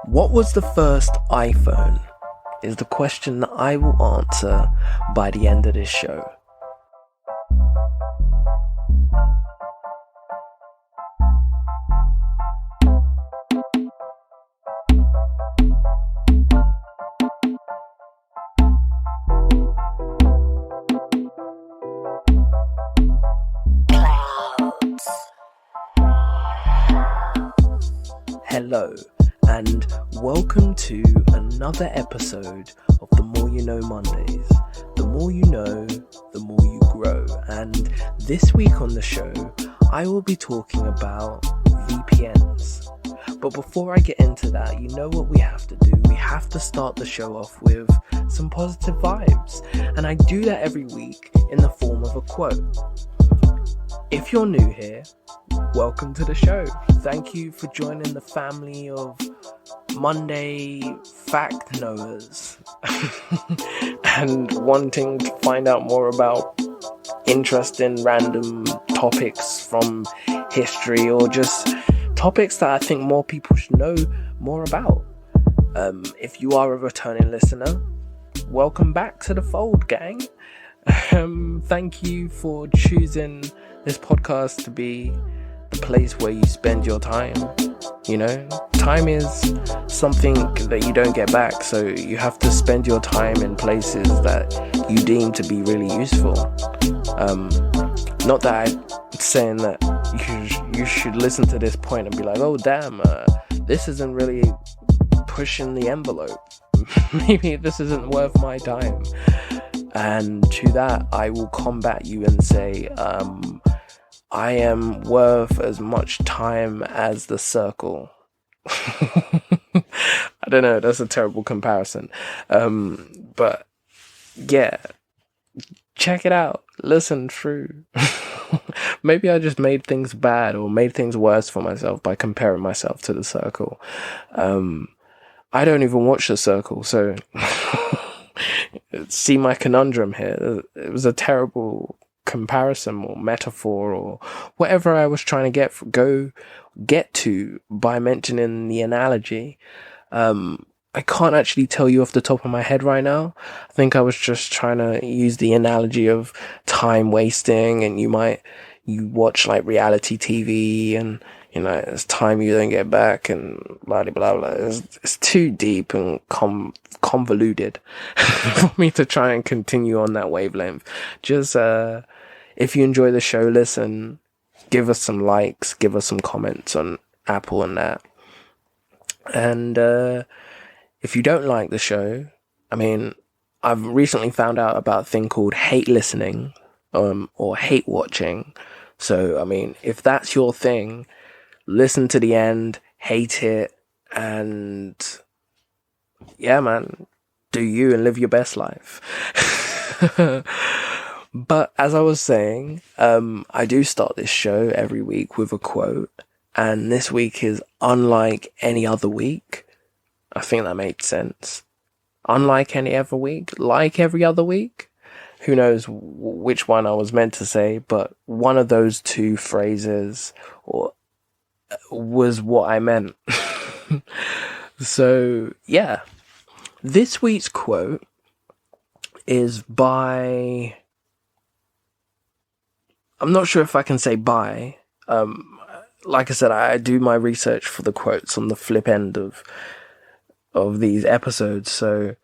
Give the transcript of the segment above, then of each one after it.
What was the first iPhone? Is the question that I will answer by the end of this show. Hello, and welcome to another episode of The More You Know Mondays. The more you know, the more you grow. And this week on the show, I will be talking about VPNs. But before I get into that, you know what we have to do? We have to start the show off with some positive vibes. And I do that every week in the form of a quote. If you're new here, welcome to the show. Thank you for joining the family of Monday fact knowers and wanting to find out more about interesting random topics from history or just topics that I think more people should know more about. If you are a returning listener, welcome back to the fold, gang. Thank you for choosing this podcast to be the place where you spend your time. You know, time is something that you don't get back, so you have to spend your time in places that you deem to be really useful. Not that I'm saying that you should listen to this point and be like, oh damn, this isn't really pushing the envelope. Maybe this isn't worth my time. And to that, I will combat you and say, I am worth as much time as the circle. I don't know, that's a terrible comparison. But yeah, check it out. Listen through. Maybe I just made things bad or made things worse for myself by comparing myself to the circle. I don't even watch the circle, so see my conundrum here. It was a terrible comparison or metaphor or whatever I was trying to get to by mentioning the analogy. I can't actually tell you off the top of my head right now. I think I was just trying to use the analogy of time wasting, and you watch like reality TV and you know, it's time you don't get back and blah, blah, blah. It's too deep and convoluted for me to try and continue on that wavelength. Just, if you enjoy the show, listen, give us some likes, give us some comments on Apple and that. And, if you don't like the show, I mean, I've recently found out about a thing called hate listening, or hate watching. So, I mean, if that's your thing, listen to the end, hate it, and yeah, man, do you and live your best life. But as I was saying, I do start this show every week with a quote, and this week is unlike any other week. I think that made sense. Unlike any other week, like every other week. Who knows which one I was meant to say, but one of those two phrases was what I meant. So, yeah. This week's quote is by... I'm not sure if I can say by. Like I said, I do my research for the quotes on the flip end of these episodes, so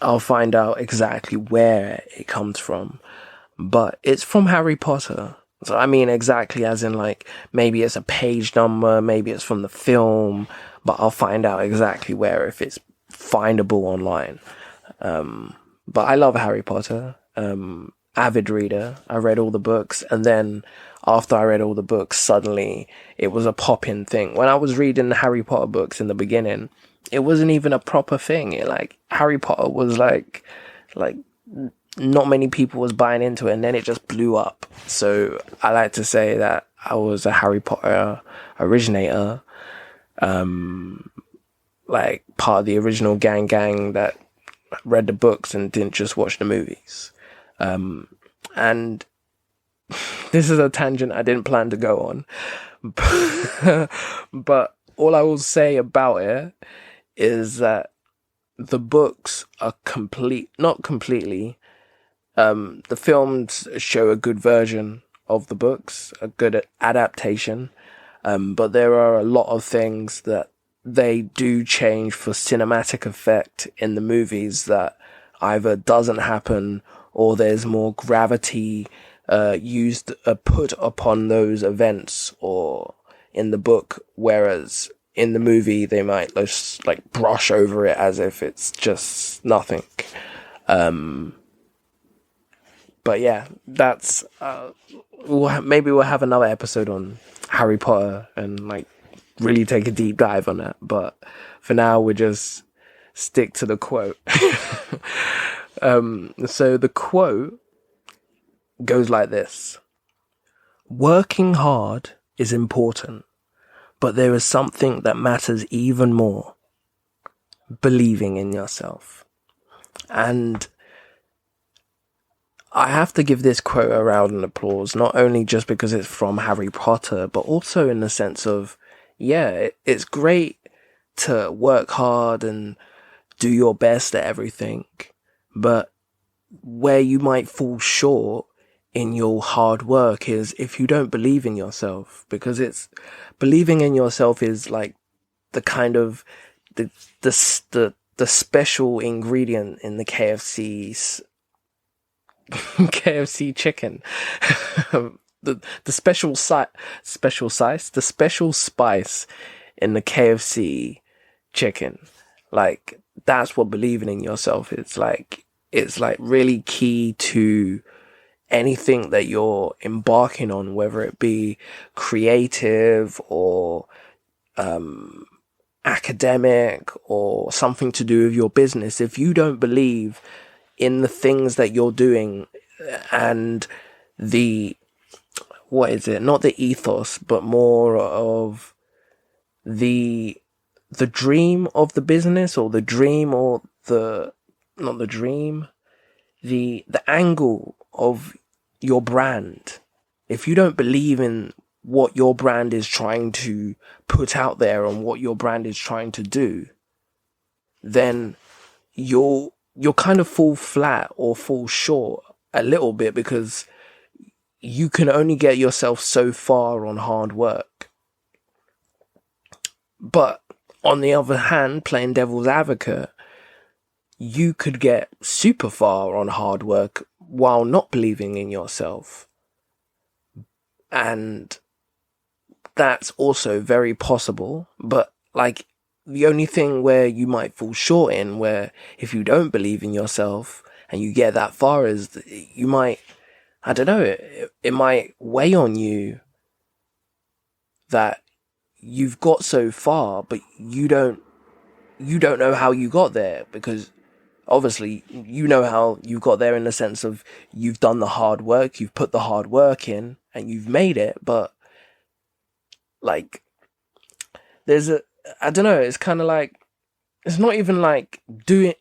I'll find out exactly where it comes from. But it's from Harry Potter. So I mean exactly as in like, maybe it's a page number, maybe it's from the film, but I'll find out exactly where if it's findable online. But I love Harry Potter. Avid reader. I read all the books, and then after I read all the books, suddenly it was a pop-in thing. When I was reading the Harry Potter books in the beginning, it wasn't even a proper thing. Harry Potter was like not many people was buying into it, and then it just blew up. So I like to say that I was a Harry Potter originator, like part of the original gang that read the books and didn't just watch the movies. And this is a tangent I didn't plan to go on, but all I will say about it is that the books are not completely. The films show a good version of the books, a good adaptation, but there are a lot of things that they do change for cinematic effect in the movies that either doesn't happen or there's more gravity put upon those events or in the book, whereas in the movie they might just like brush over it as if it's just nothing. But yeah, that's maybe we'll have another episode on Harry Potter and like really take a deep dive on that. But for now, we'll just stick to the quote. So the quote goes like this: "Working hard is important, but there is something that matters even more: believing in yourself." And I have to give this quote a round of applause, not only just because it's from Harry Potter, but also in the sense of, yeah, it's great to work hard and do your best at everything, but where you might fall short in your hard work is if you don't believe in yourself, because believing in yourself is like the kind of the special ingredient in the KFC chicken. the special spice in the KFC chicken. Like, that's what believing in yourself is. Like, it's like really key to anything that you're embarking on, whether it be creative or academic or something to do with your business. If you don't believe in the things that you're doing and not the ethos, but more of the dream of the business, or the dream, or the angle of your brand. If you don't believe in what your brand is trying to put out there and what your brand is trying to do, then you'll kind of fall flat or fall short a little bit, because you can only get yourself so far on hard work. But on the other hand, playing devil's advocate, you could get super far on hard work while not believing in yourself. And that's also very possible. But like, the only thing where you might fall short in, where if you don't believe in yourself and you get that far, is you might, I don't know, it might weigh on you that you've got so far, but you don't know how you got there, because obviously you know how you got there in the sense of you've done the hard work, you've put the hard work in and you've made it. But like, I don't know, it's kind of like, it's not even like doing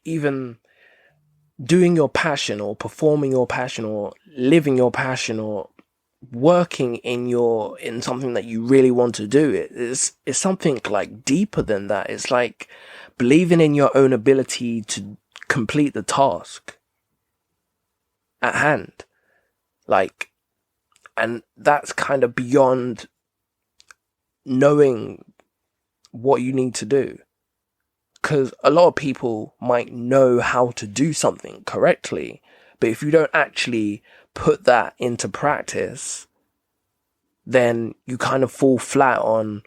your passion or performing your passion or living your passion or working in something that you really want to do. It's something like deeper than that. It's like believing in your own ability to complete the task at hand. Like, and that's kind of beyond knowing what you need to do. Because a lot of people might know how to do something correctly, but if you don't actually put that into practice, then you kind of fall flat on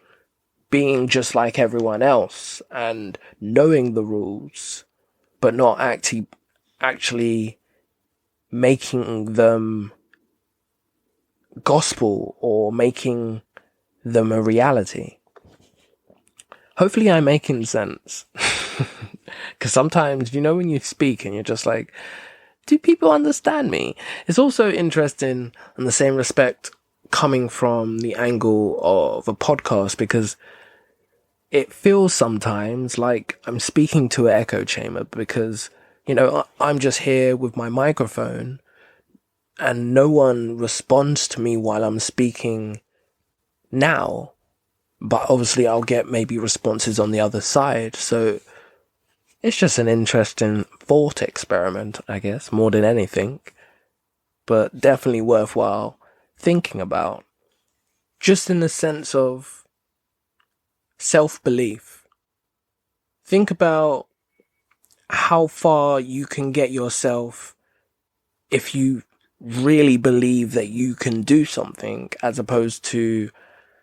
being just like everyone else and knowing the rules, but not actually making them gospel or making them a reality. Hopefully I'm making sense. Because sometimes, when you speak and you're just like, do people understand me? It's also interesting in the same respect coming from the angle of a podcast, because it feels sometimes like I'm speaking to an echo chamber, because, I'm just here with my microphone and no one responds to me while I'm speaking now. But obviously I'll get maybe responses on the other side. So It's just an interesting thought experiment, I guess, more than anything, but definitely worthwhile thinking about, just in the sense of self-belief. Think about how far you can get yourself if you really believe that you can do something, as opposed to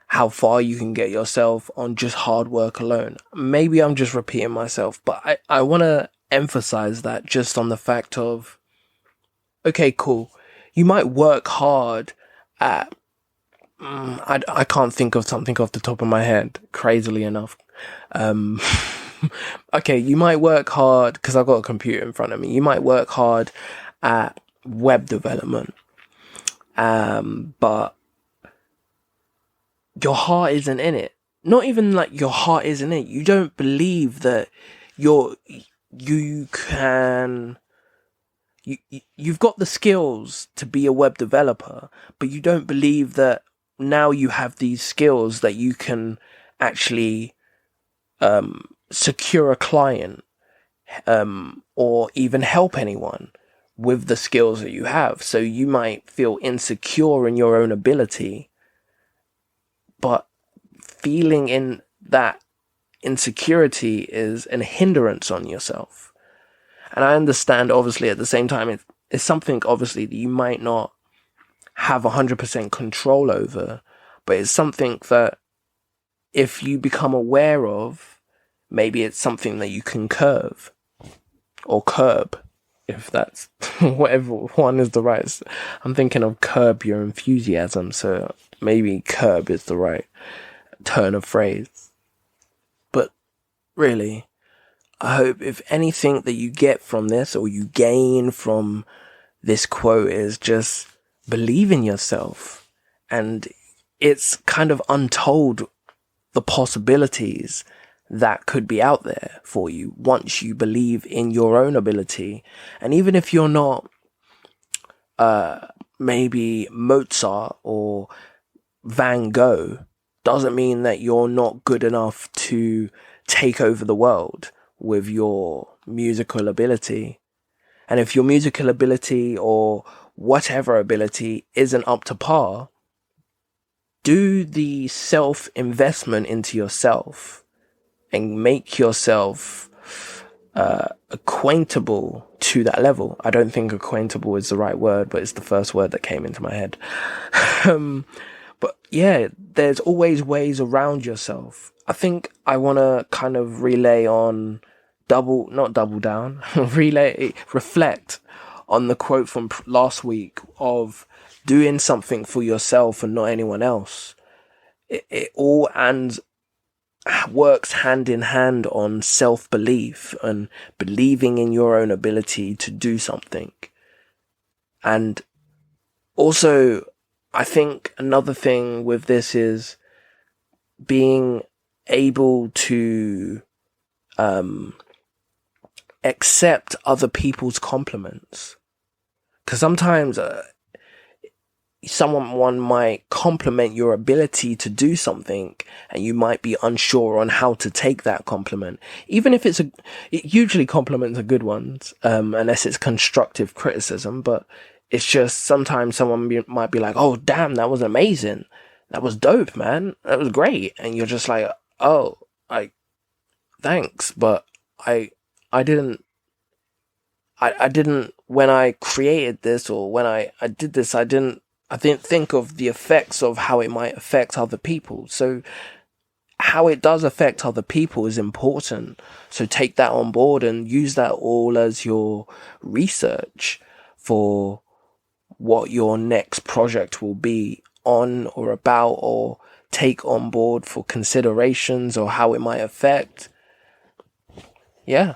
how far you can get yourself on just hard work alone. Maybe I'm just repeating myself, but I want to emphasize that, just on the fact of, okay, cool. You might work hard at, I can't think of something off the top of my head, crazily enough. Okay, you might work hard, because I've got a computer in front of me. You might work hard at web development, but your heart isn't in it. Not even like your heart isn't in it. You don't believe that you've got the skills to be a web developer, but you don't believe that now you have these skills that you can actually secure a client, or even help anyone with the skills that you have. So you might feel insecure in your own ability, but feeling in that insecurity is a hindrance on yourself. And I understand, obviously, at the same time, it's something, obviously, that you might not have 100% control over, but it's something that if you become aware of, maybe it's something that you can curb, if that's whatever one is the right. I'm thinking of curb your enthusiasm, so maybe curb is the right turn of phrase. But really, I hope if anything that you get from this, or you gain from this quote, is just believe in yourself. And it's kind of untold the possibilities that could be out there for you once you believe in your own ability. And even if you're not maybe Mozart or Van Gogh, doesn't mean that you're not good enough to take over the world with your musical ability. And if your musical ability or whatever ability isn't up to par, do the self-investment into yourself and make yourself acquaintable to that level. I don't think acquaintable is the right word, but it's the first word that came into my head. But yeah, there's always ways around yourself. I think I want to kind of relay on reflect on the quote from last week of doing something for yourself and not anyone else. It all works hand in hand on self-belief and believing in your own ability to do something. And also, I think another thing with this is being able to accept other people's compliments. Because sometimes someone might compliment your ability to do something, and you might be unsure on how to take that compliment. Even if usually compliments are good ones, unless it's constructive criticism, but it's just sometimes someone might be like, oh, damn, that was amazing. That was dope, man. That was great. And you're just like, oh, thanks. But I didn't, when I created this, or when I did this, I didn't think of the effects of how it might affect other people. So how it does affect other people is important. So take that on board and use that all as your research for what your next project will be on or about, or take on board for considerations, or how it might affect. Yeah.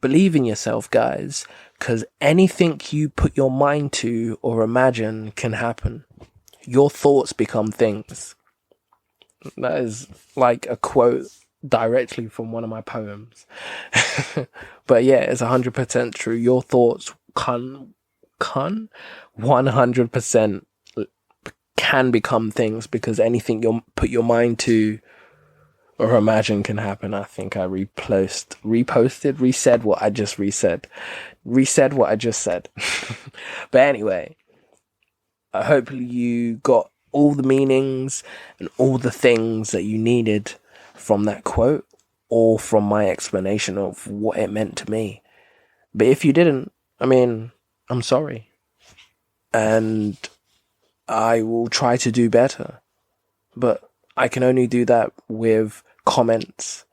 Believe in yourself, guys, because anything you put your mind to or imagine can happen. Your thoughts become things. That is like a quote directly from one of my poems. But yeah, it's 100% true. Your thoughts can 100% can become things, because anything you put your mind to or imagine can happen. I think I resaid what I just said. But anyway, hopefully you got all the meanings and all the things that you needed from that quote or from my explanation of what it meant to me. But if you didn't, I mean, I'm sorry. And I will try to do better. But I can only do that with comments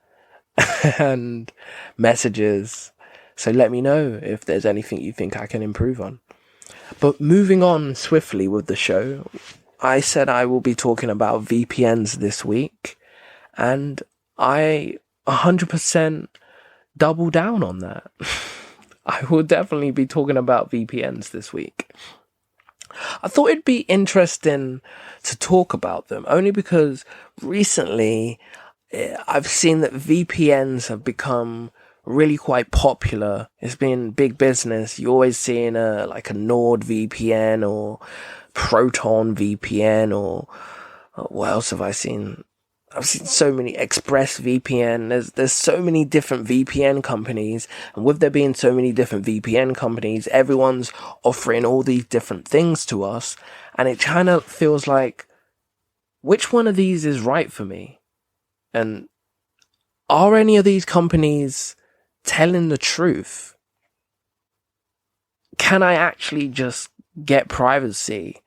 and messages. So let me know if there's anything you think I can improve on. But moving on swiftly with the show, I said I will be talking about VPNs this week, and I 100% double down on that. I will definitely be talking about VPNs this week. I thought it'd be interesting to talk about them, only because recently I've seen that VPNs have become really quite popular. It's been big business. You're always seeing a Nord VPN or Proton VPN or what else have I seen? I've seen so many Express VPN. There's so many different VPN companies, and with there being so many different VPN companies, everyone's offering all these different things to us, and it kind of feels like, which one of these is right for me? And are any of these companies telling the truth? Can I actually just get privacy?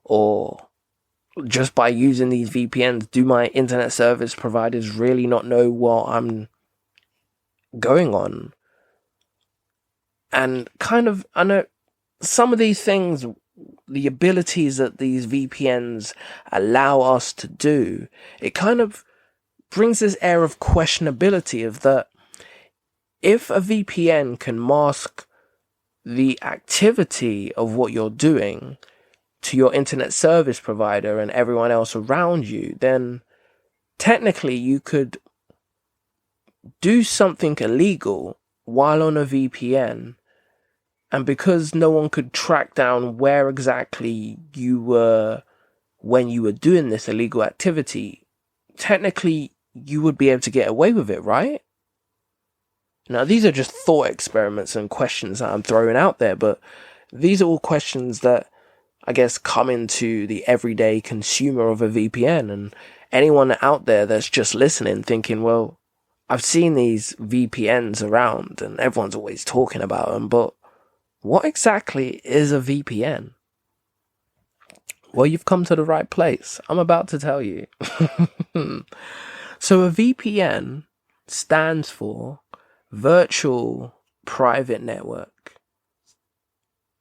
Or just by using these VPNs, do my internet service providers really not know what I'm going on? And I know some of these things, the abilities that these VPNs allow us to do, it kind of brings this air of questionability of that if a VPN can mask the activity of what you're doing to your internet service provider and everyone else around you, then technically you could do something illegal while on a VPN, and because no one could track down where exactly you were when you were doing this illegal activity, technically you would be able to get away with it, right? Now, these are just thought experiments and questions that I'm throwing out there, but these are all questions that I guess come into the everyday consumer of a VPN, and anyone out there that's just listening thinking, well, I've seen these VPNs around and everyone's always talking about them, but what exactly is a VPN? Well, you've come to the right place. I'm about to tell you. So a VPN stands for Virtual Private Network.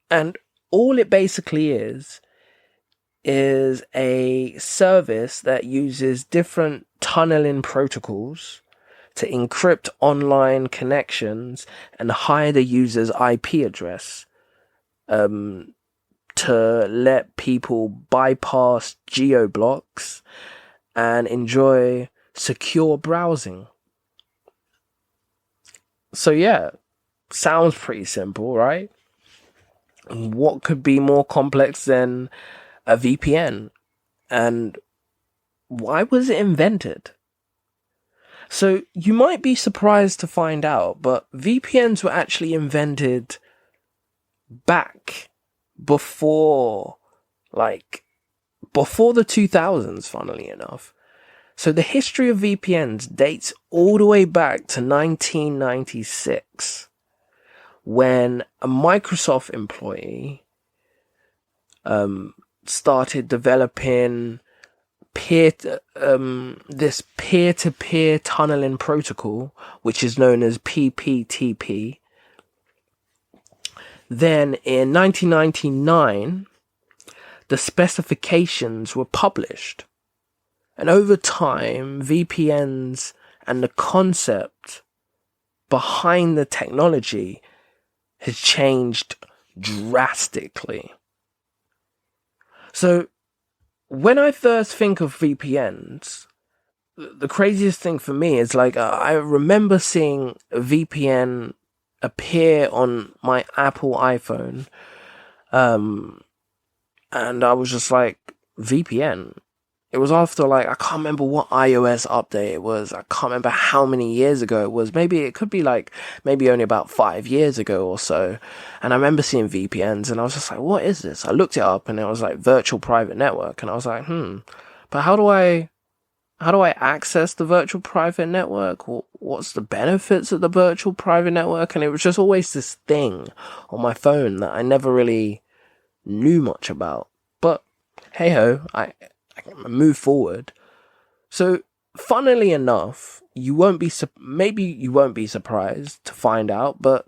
And all it basically is a service that uses different tunneling protocols to encrypt online connections and hide a user's IP address, to let people bypass geo-blocks and enjoy secure browsing. So yeah, sounds pretty simple, right? What could be more complex than a VPN? And why was it invented? So you might be surprised to find out, but VPNs were actually invented back before the 2000s, funnily enough. So the history of VPNs dates all the way back to 1996, when a Microsoft employee started developing this peer-to-peer tunneling protocol, which is known as PPTP. Then in 1999, the specifications were published. And over time, VPNs and the concept behind the technology has changed drastically. So when I first think of VPNs, the craziest thing for me is I remember seeing a VPN appear on my Apple iPhone, and I was just like, VPN? It was after, like, I can't remember what iOS update it was. I can't remember how many years ago it was. Maybe it could be like, maybe only about 5 years ago or so. And I remember seeing VPNs and I was just like, what is this? I looked it up and it was like virtual private network. And I was like, but how do I access the virtual private network? What's the benefits of the virtual private network? And it was just always this thing on my phone that I never really knew much about. But hey ho, I move forward. So, funnily enough, maybe you won't be surprised to find out, but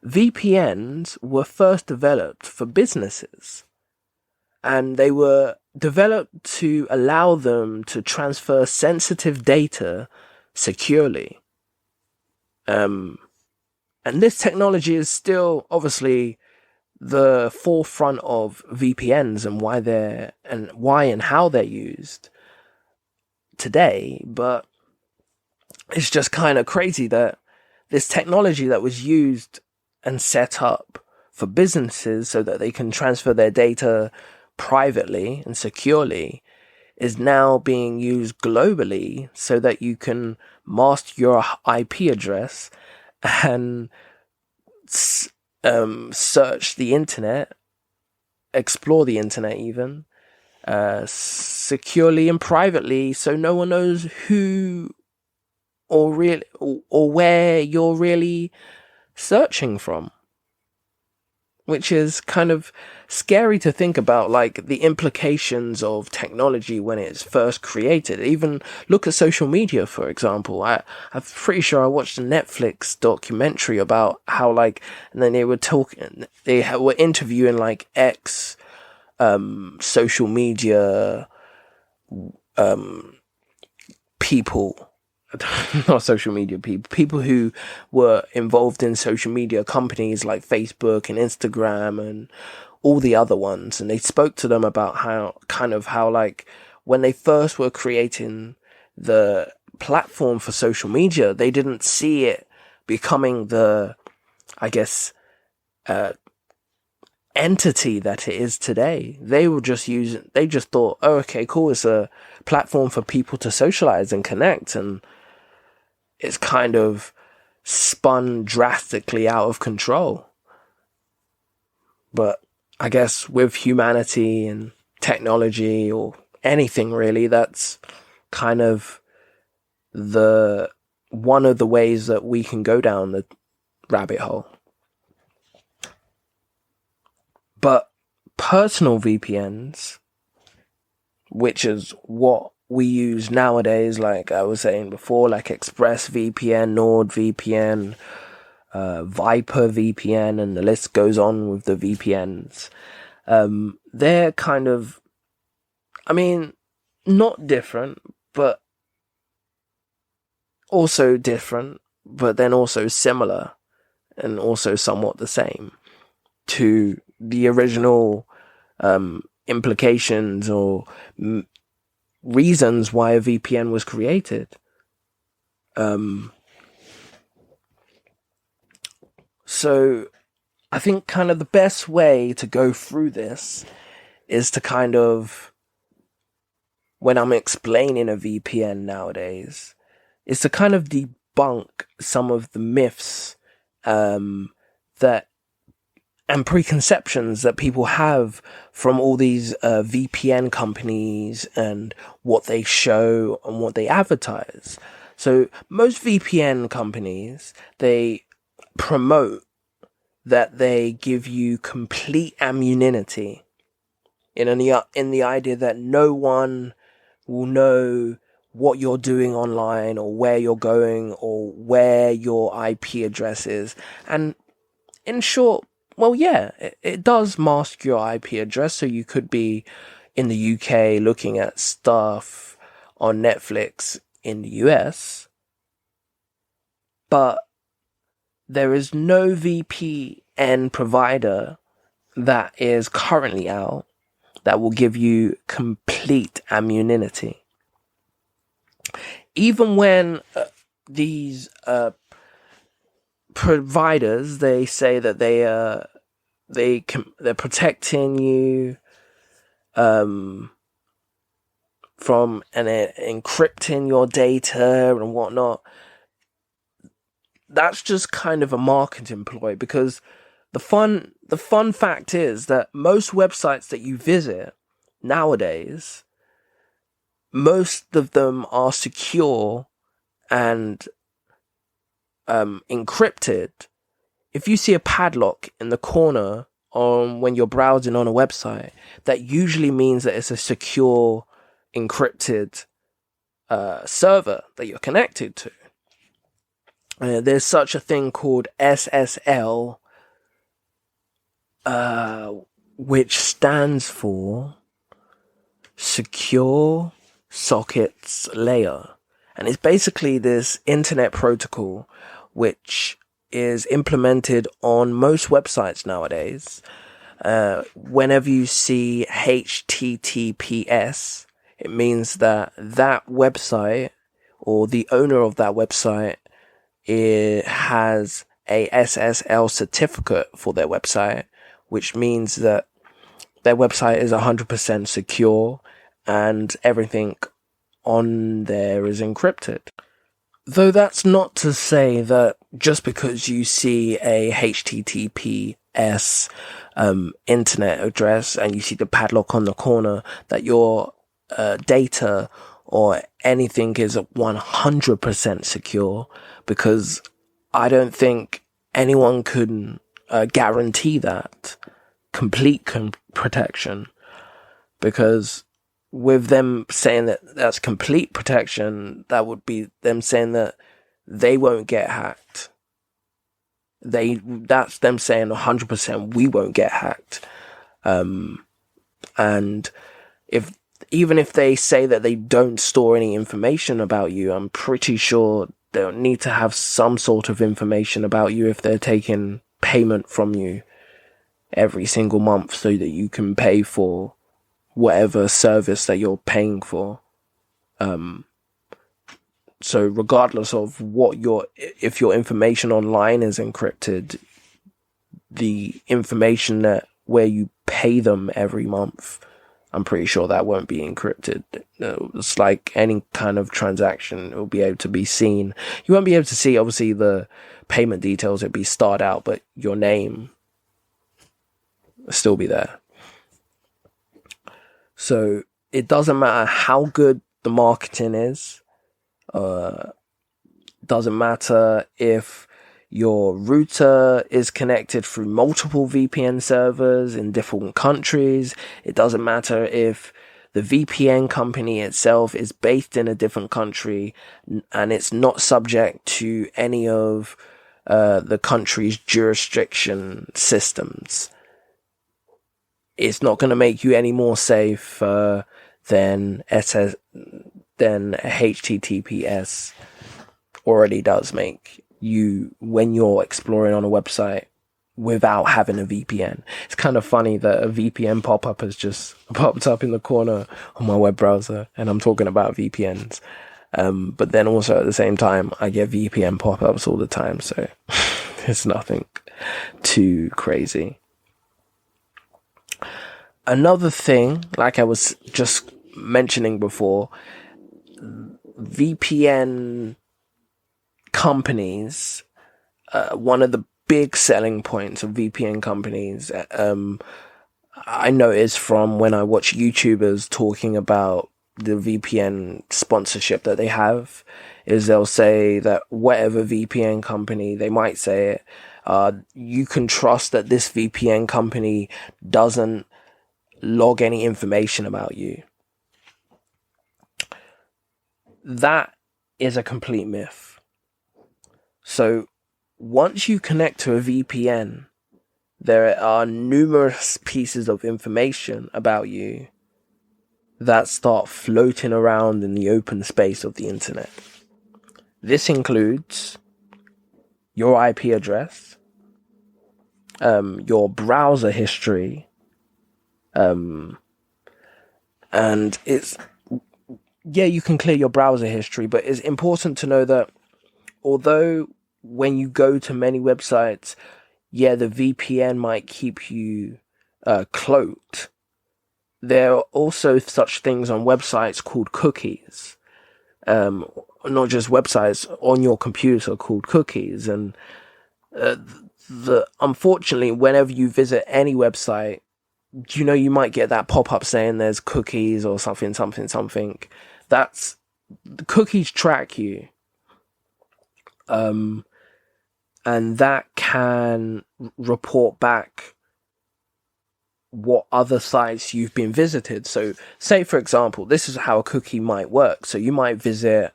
VPNs were first developed for businesses, and they were developed to allow them to transfer sensitive data securely. And this technology is still obviously the forefront of VPNs and why and how they're used today. But it's just kind of crazy that this technology that was used and set up for businesses so that they can transfer their data privately and securely is now being used globally so that you can mask your IP address and search the internet, explore the internet even, securely and privately, so no one knows who or where you're really searching from. Which is kind of scary to think about, like the implications of technology when it's first created. Even look at social media, for example. I'm pretty sure I watched a Netflix documentary about how, like, and then they were interviewing like social media people. Not social media people who were involved in social media companies like Facebook and Instagram and all the other ones. And they spoke to them about how like when they first were creating the platform for social media, they didn't see it becoming the, I guess, entity that it is today. They just thought, oh, okay, cool. It's a platform for people to socialize and connect, and it's kind of spun drastically out of control. But I guess with humanity and technology or anything really, that's kind of one of the ways that we can go down the rabbit hole. But personal VPNs, which is what we use nowadays, like I was saying before, like ExpressVPN, NordVPN, Viper VPN, and the list goes on with the VPNs. They're kind of, I mean, not different, but also different, but then also similar, and also somewhat the same to the original implications or reasons why a VPN was created. So I think kind of the best way to go through this is to kind of, when I'm explaining a VPN nowadays, is to kind of debunk some of the myths and preconceptions that people have from all these VPN companies and what they show and what they advertise. So most VPN companies, they promote that they give you complete anonymity in the idea that no one will know what you're doing online or where you're going or where your IP address is. And in short, well, yeah, it does mask your IP address, so you could be in the UK looking at stuff on Netflix in the US, but there is no VPN provider that is currently out that will give you complete anonymity. Even when these providers, they say that they're protecting you from encrypting your data and whatnot. That's just kind of a marketing ploy, because the fun fact is that most websites that you visit nowadays, most of them are secure and encrypted. If you see a padlock in the corner when you're browsing on a website, that usually means that it's a secure, encrypted server that you're connected to. There's such a thing called SSL, which stands for Secure Sockets Layer. And it's basically this internet protocol which is implemented on most websites nowadays. Whenever you see HTTPS, it means that website, or the owner of that website, it has a SSL certificate for their website, which means that their website is 100% secure and everything on there is encrypted. Though that's not to say that just because you see a HTTPS internet address and you see the padlock on the corner, that your data or anything is 100% secure, because I don't think anyone could guarantee that complete protection, because with them saying that that's complete protection, that would be them saying that they won't get hacked. That's them saying 100% we won't get hacked. And even if they say that they don't store any information about you, I'm pretty sure they'll need to have some sort of information about you if they're taking payment from you every single month so that you can pay for whatever service that you're paying for. So regardless of if your information online is encrypted, the information where you pay them every month, I'm pretty sure that won't be encrypted. It's like any kind of transaction, it will be able to be seen. You won't be able to see, obviously, the payment details. It'll be starred out, but your name will still be there. So it doesn't matter how good the marketing is. Doesn't matter if your router is connected through multiple VPN servers in different countries. It doesn't matter if the VPN company itself is based in a different country and it's not subject to any of the country's jurisdiction systems. It's not going to make you any more safe than HTTPS already does make you when you're exploring on a website without having a VPN. It's kind of funny that a VPN pop-up has just popped up in the corner on my web browser, and I'm talking about VPNs. But then also at the same time, I get VPN pop-ups all the time, so it's nothing too crazy. Another thing, like I was just mentioning before, VPN companies, one of the big selling points of VPN companies, I noticed from when I watch YouTubers talking about the VPN sponsorship that they have, is they'll say that whatever VPN company, they might say it, you can trust that this VPN company doesn't log any information about you. That is a complete myth. So once you connect to a VPN, there are numerous pieces of information about you that start floating around in the open space of the internet. This includes your IP address, your browser history, and you can clear your browser history, but it's important to know that although when you go to many websites, the VPN might keep you cloaked, there are also such things on websites called cookies. Not just websites on your computer called cookies. And unfortunately, whenever you visit any website, you might get that pop-up saying there's cookies or something. That's, the cookies track you. And that can report back what other sites you've been visited. So say, for example, this is how a cookie might work. So you might visit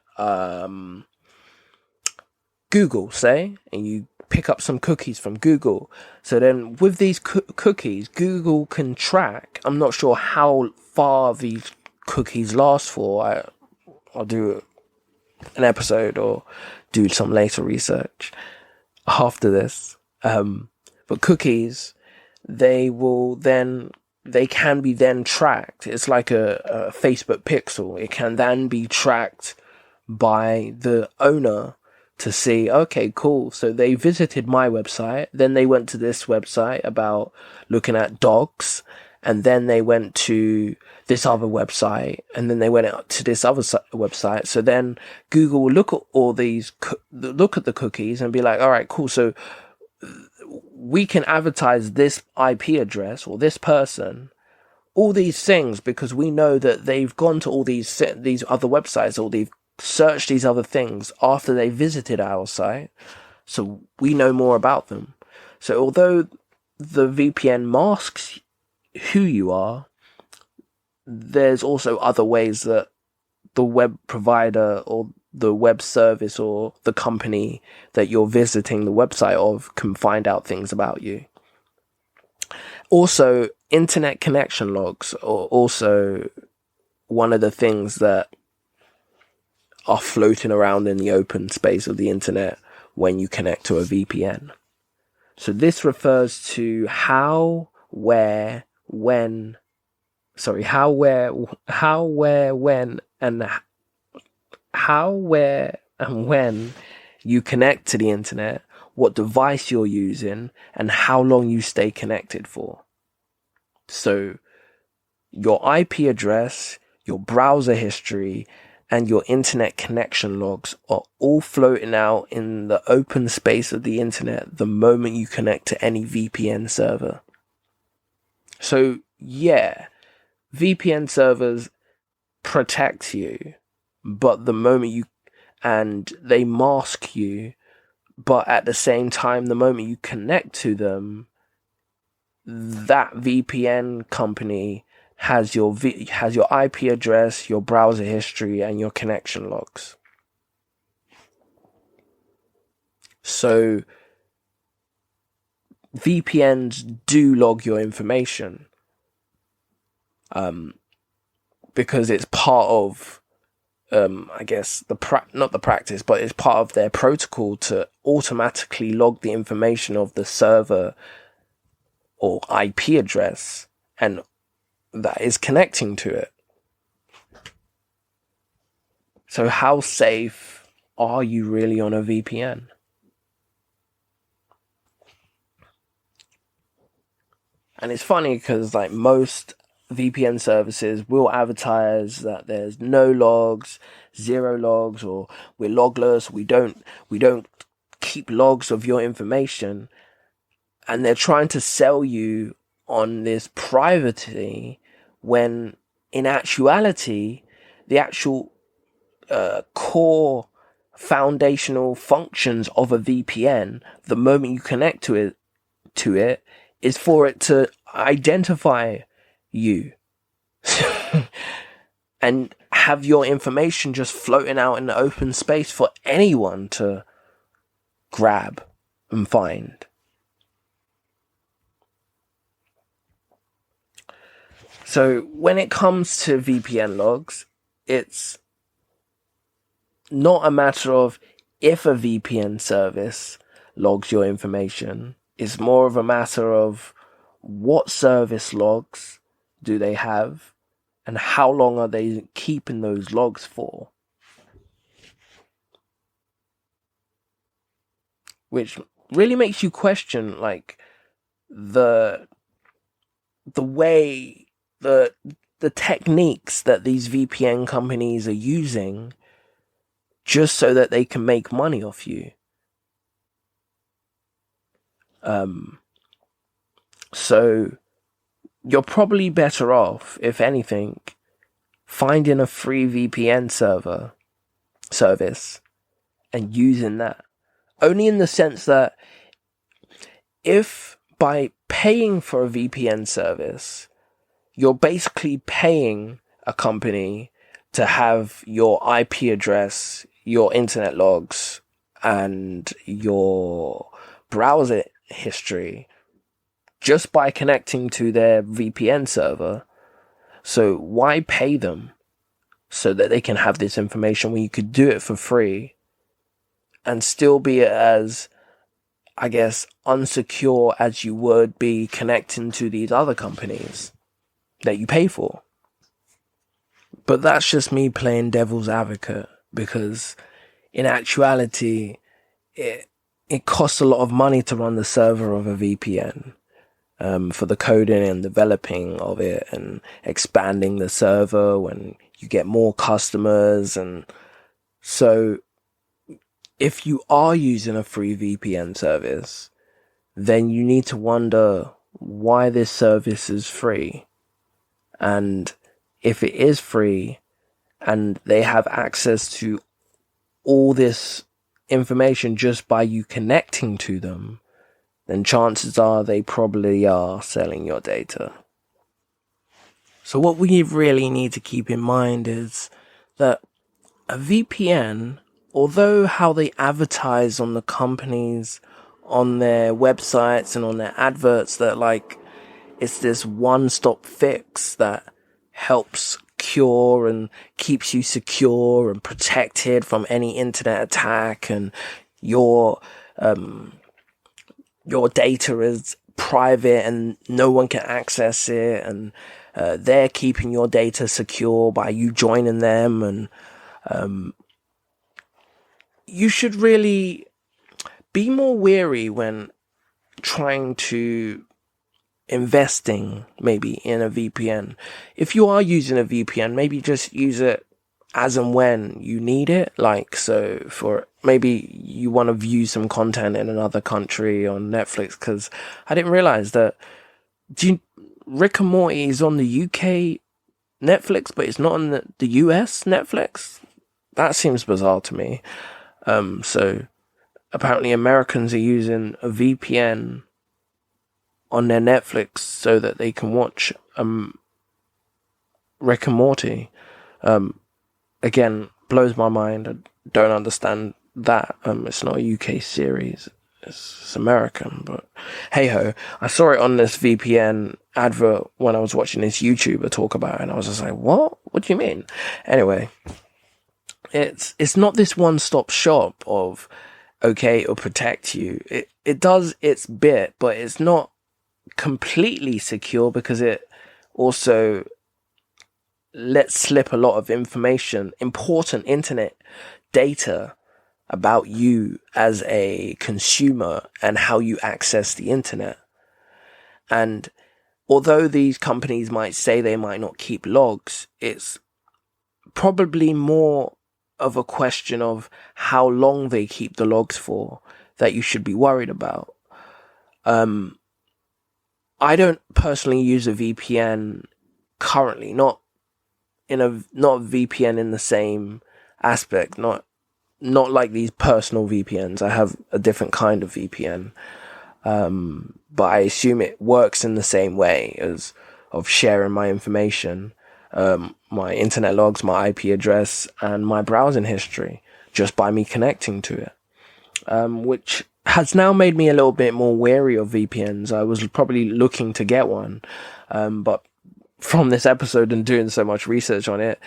Google, say, and you pick up some cookies from Google. So then with these cookies, Google can track. I'm not sure how far these cookies last for. I'll do an episode or do some later research after this. But cookies, they can be then tracked. It's like a Facebook pixel. It can then be tracked by the owner to see, okay, cool. So they visited my website, then they went to this website about looking at dogs, and then they went to this other website, and then they went out to this other website. So then Google will look at all these, look at the cookies and be like, all right, cool. So we can advertise this IP address or this person, all these things, because we know that they've gone to all these other websites, or they've searched these other things after they visited our site. So we know more about them. So although the VPN masks who you are, there's also other ways that the web provider or the web service or the company that you're visiting the website of can find out things about you. Also, internet connection logs are also one of the things that are floating around in the open space of the internet when you connect to a VPN. So this refers to how, where, when you connect to the internet, what device you're using, and how long you stay connected for. So your IP address, your browser history, and your internet connection logs are all floating out in the open space of the internet the moment you connect to any VPN server. So yeah, VPN servers protect you, but the moment they mask you, but at the same time, the moment you connect to them, that VPN company has your IP address, your browser history, and your connection logs. So VPNs do log your information, because it's part of, I guess not the practice, but it's part of their protocol to automatically log the information of the server or IP address and that is connecting to it. So how safe are you really on a VPN? And it's funny because like most VPN services will advertise that there's no logs, 0 logs, or we're logless. We don't keep logs of your information, and they're trying to sell you on this privacy when in actuality the actual core foundational functions of a VPN, the moment you connect to it is for it to identify you and have your information just floating out in the open space for anyone to grab and find. So when it comes to VPN logs, it's not a matter of if a VPN service logs your information. It's more of a matter of what service logs do they have and how long are they keeping those logs for. Which really makes you question like the way the techniques that these VPN companies are using just so that they can make money off you. So you're probably better off, if anything, finding a free VPN service and using that. Only in the sense that if by paying for a VPN service, you're basically paying a company to have your IP address, your internet logs, and your browser history just by connecting to their VPN server. So why pay them so that they can have this information when you could do it for free and still be as, I guess, unsecure as you would be connecting to these other companies that you pay for? But that's just me playing devil's advocate, because in actuality, it costs a lot of money to run the server of a VPN, for the coding and developing of it and expanding the server when you get more customers. And so if you are using a free VPN service, then you need to wonder why this service is free. And if it is free and they have access to all this information just by you connecting to them, then chances are they probably are selling your data. So what we really need to keep in mind is that a VPN, although how they advertise on the companies, on their websites and on their adverts, that like it's this one-stop fix that helps cure and keeps you secure and protected from any internet attack, and your data is private and no one can access it, and they're keeping your data secure by you joining them. And you should really be more wary when trying to investing maybe in a VPN. If you are using a VPN, maybe just use it as and when you need it. Like, so for maybe you want to view some content in another country on Netflix, because I didn't realize that Rick and Morty is on the UK Netflix, but it's not on the US Netflix. That seems bizarre to me. So apparently Americans are using a VPN on their Netflix so that they can watch Rick and Morty. Again, blows my mind. I don't understand that. It's not a UK series. It's American, but hey ho. I saw it on this VPN advert when I was watching this YouTuber talk about it, and I was just like, what? What do you mean? Anyway, it's not this one-stop shop of, okay, it'll protect you. It does its bit, but it's not completely secure, because it also lets slip a lot of information, important internet data about you as a consumer and how you access the internet. And although these companies might say they might not keep logs, it's probably more of a question of how long they keep the logs for that you should be worried about. I don't personally use a VPN currently, not a VPN in the same aspect, not like these personal VPNs. I have a different kind of VPN, but I assume it works in the same way as of sharing my information, my internet logs, my IP address, and my browsing history just by me connecting to it, which has now made me a little bit more wary of VPNs. I was probably looking to get one, but from this episode and doing so much research on it,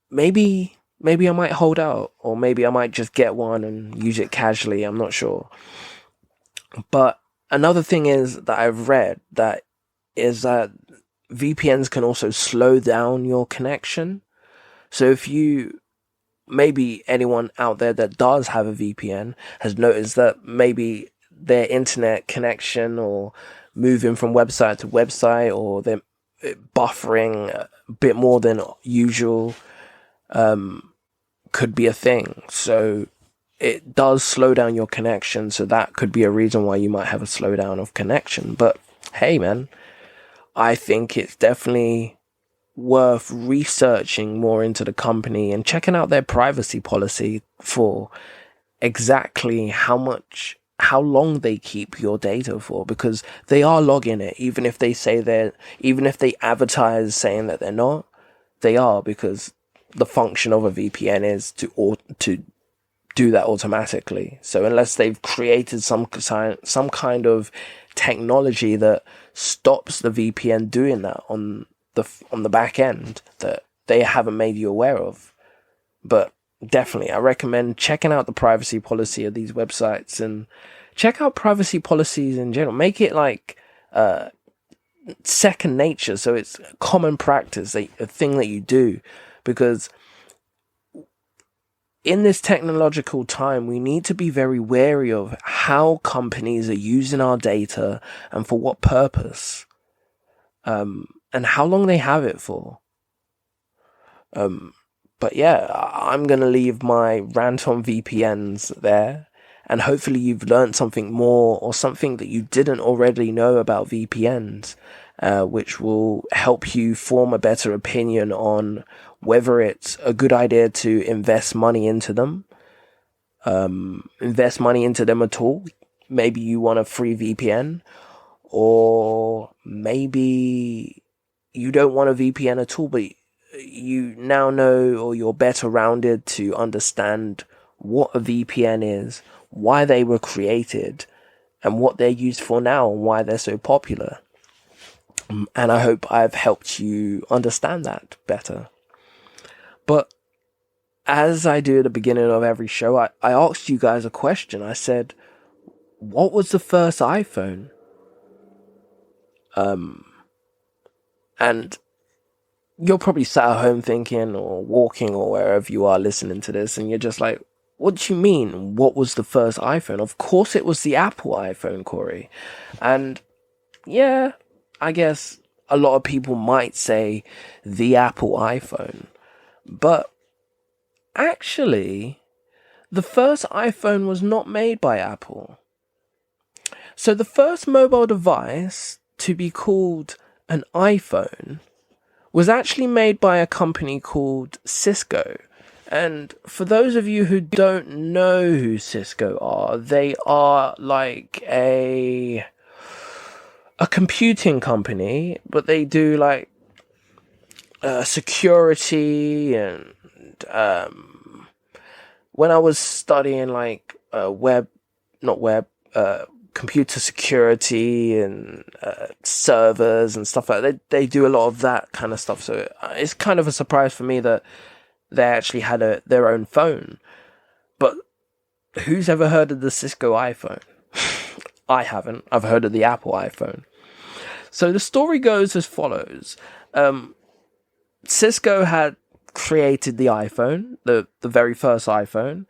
maybe I might hold out, or maybe I might just get one and use it casually. I'm not sure. But another thing is that I've read that is that VPNs can also slow down your connection. So if maybe anyone out there that does have a VPN has noticed that maybe their internet connection or moving from website to website, or they're buffering a bit more than usual, could be a thing. So it does slow down your connection. So that could be a reason why you might have a slowdown of connection. But hey, man, I think it's definitely worth researching more into the company and checking out their privacy policy for exactly how long they keep your data for, because they are logging it, even if they advertise saying that they're not, they are, because the function of a VPN is to do that automatically. So unless they've created some kind of technology that stops the VPN doing that on the back end that they haven't made you aware of. But definitely, I recommend checking out the privacy policy of these websites and check out privacy policies in general. Make it like second nature, so it's common practice, a thing that you do, because in this technological time, we need to be very wary of how companies are using our data and for what purpose, and how long they have it for. But yeah, I'm going to leave my rant on VPNs there, and hopefully you've learned something more, or something that you didn't already know about VPNs, which will help you form a better opinion on whether it's a good idea to invest money into them at all. Maybe you want a free VPN, or maybe you don't want a VPN at all, but you now know, or you're better rounded to understand what a VPN is, why they were created, and what they're used for now, and why they're so popular. And I hope I've helped you understand that better. But as I do at the beginning of every show, I asked you guys a question. I said, what was the first iPhone? And you're probably sat at home thinking, or walking, or wherever you are listening to this, and you're just like, what do you mean, what was the first iPhone? Of course it was the Apple iPhone, Kory. And yeah, I guess a lot of people might say the Apple iPhone. But actually, the first iPhone was not made by Apple. So the first mobile device to be called an iPhone was actually made by a company called Cisco. And for those of you who don't know who Cisco are, they are like a computing company, but they do like security, and when I was studying like computer security and servers and stuff like that, they do a lot of that kind of stuff. So it's kind of a surprise for me that they actually had their own phone. But who's ever heard of the Cisco iPhone? I haven't. I've heard of the Apple iPhone. So the story goes as follows. Cisco had created the iPhone, the very first iPhone,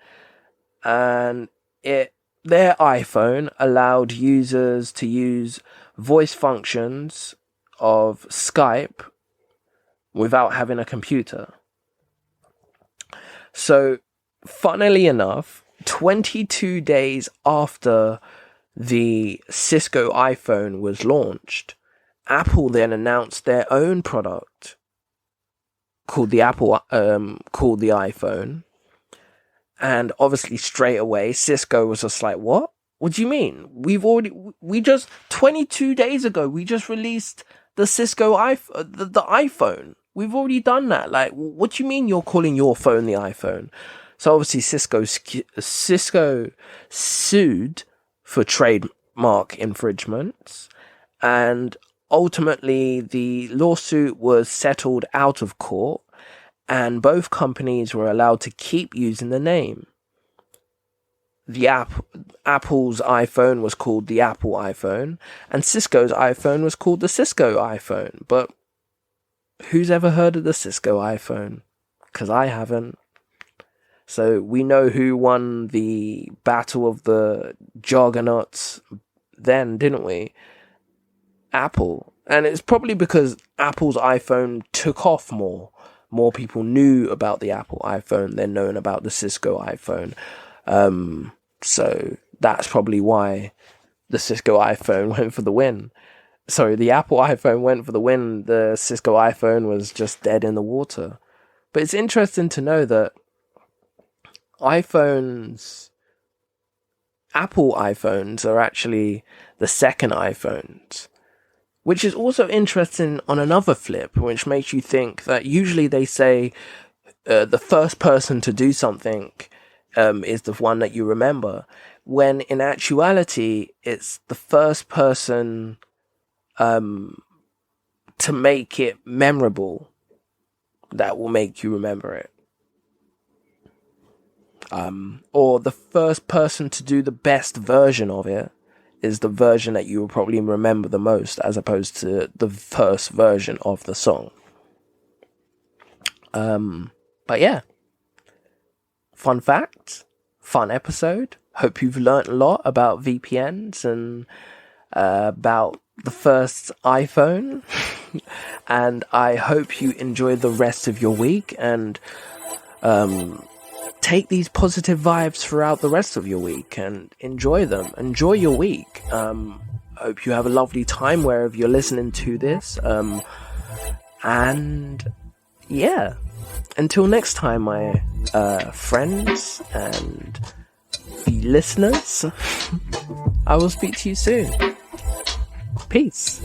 and their iPhone allowed users to use voice functions of Skype without having a computer. So, funnily enough, 22 days after the Cisco iPhone was launched, Apple then announced their own product called the iPhone. And obviously straight away, Cisco was just like, what? What do you mean? We just 22 days ago, we just released the Cisco the iPhone. We've already done that. Like, what do you mean you're calling your phone the iPhone? So obviously Cisco sued for trademark infringements, and ultimately the lawsuit was settled out of court, and both companies were allowed to keep using the name. Apple's iPhone was called the Apple iPhone, and Cisco's iPhone was called the Cisco iPhone. But who's ever heard of the Cisco iPhone? Because I haven't. So we know who won the battle of the juggernauts then, didn't we? Apple. And it's probably because Apple's iPhone took off more. More people knew about the Apple iPhone than known about the Cisco iPhone. So that's probably why the Cisco iPhone went for the win. Sorry, the Apple iPhone went for the win. The Cisco iPhone was just dead in the water. But it's interesting to know that Apple iPhones are actually the second iPhones. Which is also interesting on another flip, which makes you think that usually they say the first person to do something is the one that you remember, when in actuality it's the first person to make it memorable that will make you remember it. Or the first person to do the best version of it is the version that you will probably remember the most, as opposed to the first version of the song. But yeah, fun fact, fun episode. Hope you've learnt a lot about VPNs and about the first iPhone. And I hope you enjoy the rest of your week and take these positive vibes throughout the rest of your week and enjoy them. Enjoy your week. Hope you have a lovely time wherever you're listening to this. And yeah, until next time, my friends and the listeners, I will speak to you soon. Peace.